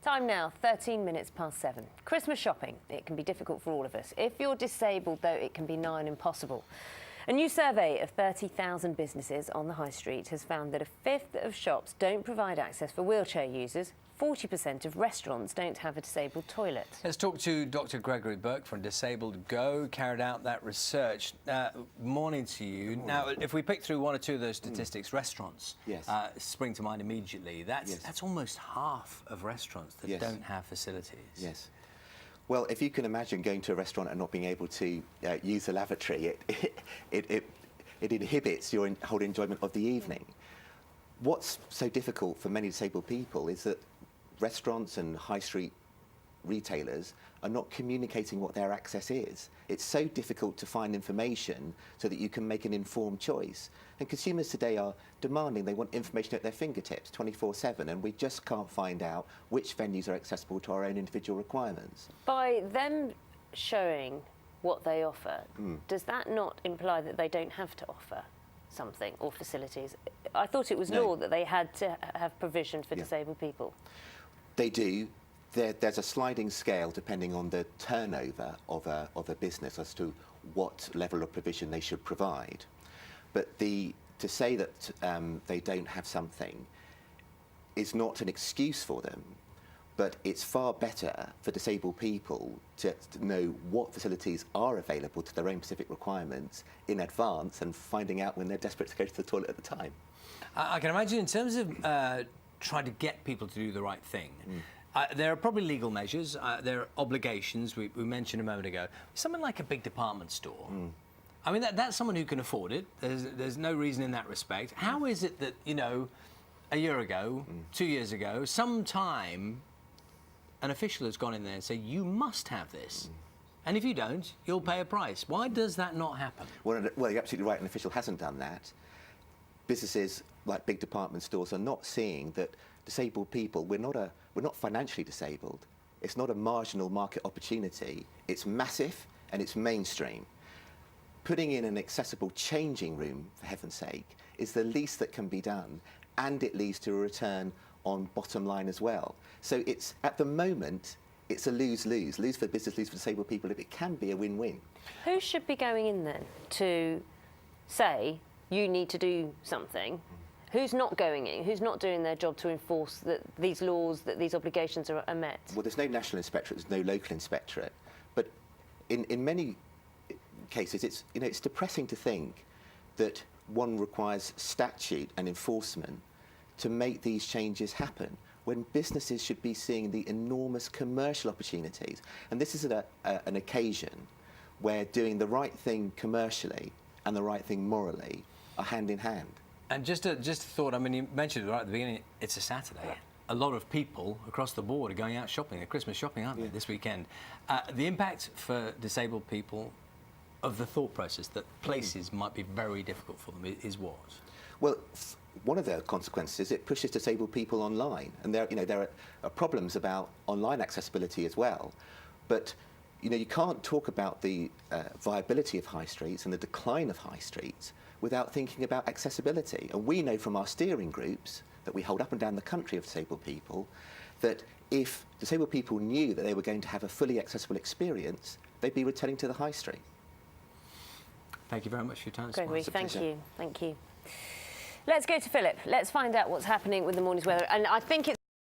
Time now, 13 minutes past 7. Christmas shopping, it can be difficult for all of us. If you're disabled, though, it can be nigh on impossible. A new survey of 30,000 businesses on the high street has found that a fifth of shops don't provide access for wheelchair users. 40% of restaurants don't have a disabled toilet. Let's talk to Dr. Gregory Burke from Disabled Go, carried out that research. Morning to you. Now, if we pick through one or two of those statistics, restaurants spring to mind immediately. That's almost half of restaurants that don't have facilities. Yes. Well, if you can imagine going to a restaurant and not being able to use the lavatory, it inhibits your whole enjoyment of the evening. What's so difficult for many disabled people is that restaurants and high street retailers are not communicating what their access is. It's so difficult to find information so that you can make an informed choice. And consumers today are demanding, they want information at their fingertips 24/7, and we just can't find out which venues are accessible to our own individual requirements. By them showing what they offer, does that not imply that they don't have to offer something or facilities? I thought it was law that they had to have provision for disabled people. They do. There's a sliding scale depending on the turnover of a business as to what level of provision they should provide. But to say that they don't have something is not an excuse for them, but it's far better for disabled people to know what facilities are available to their own specific requirements in advance and finding out when they're desperate to go to the toilet at the time. I can imagine in terms of trying to get people to do the right thing, there are probably legal measures, there are obligations we mentioned a moment ago. Something like a big department store. I mean, that's someone who can afford it. There's no reason in that respect. How is it that, you know, a year ago, 2 years ago, sometime an official has gone in there and said, you must have this, and if you don't, you'll pay a price? Why does that not happen? Well, you're absolutely right, an official hasn't done that. Businesses like big department stores are not seeing that disabled people, we're not financially disabled. It's not a marginal market opportunity. It's massive and it's mainstream. Putting in an accessible changing room, for heaven's sake, is the least that can be done, and it leads to a return on bottom line as well. So it's, at the moment, it's a lose-lose. Lose for business, lose for disabled people. If it can be a win-win. Who should be going in then to say, you need to do something? Who's not going in? Who's not doing their job to enforce that these laws, that these obligations are met? Well, there's no national inspectorate, there's no local inspectorate. But in many cases, it's depressing to think that one requires statute and enforcement to make these changes happen, when businesses should be seeing the enormous commercial opportunities. And this is an occasion where doing the right thing commercially and the right thing morally are hand in hand. And just a thought, I mean, you mentioned it right at the beginning, it's a Saturday. A lot of people across the board are going out shopping, they're Christmas shopping, aren't they, this weekend? The impact for disabled people of the thought process that places might be very difficult for them is what? Well, one of the consequences is it pushes disabled people online, and there are problems about online accessibility as well. But you can't talk about the viability of high streets and the decline of high streets without thinking about accessibility. And we know from our steering groups that we hold up and down the country of disabled people that if disabled people knew that they were going to have a fully accessible experience, they'd be returning to the high street. Thank you very much for your time. Gregory, thank you. Let's go to Philip. Let's find out what's happening with the morning's weather. And I think it's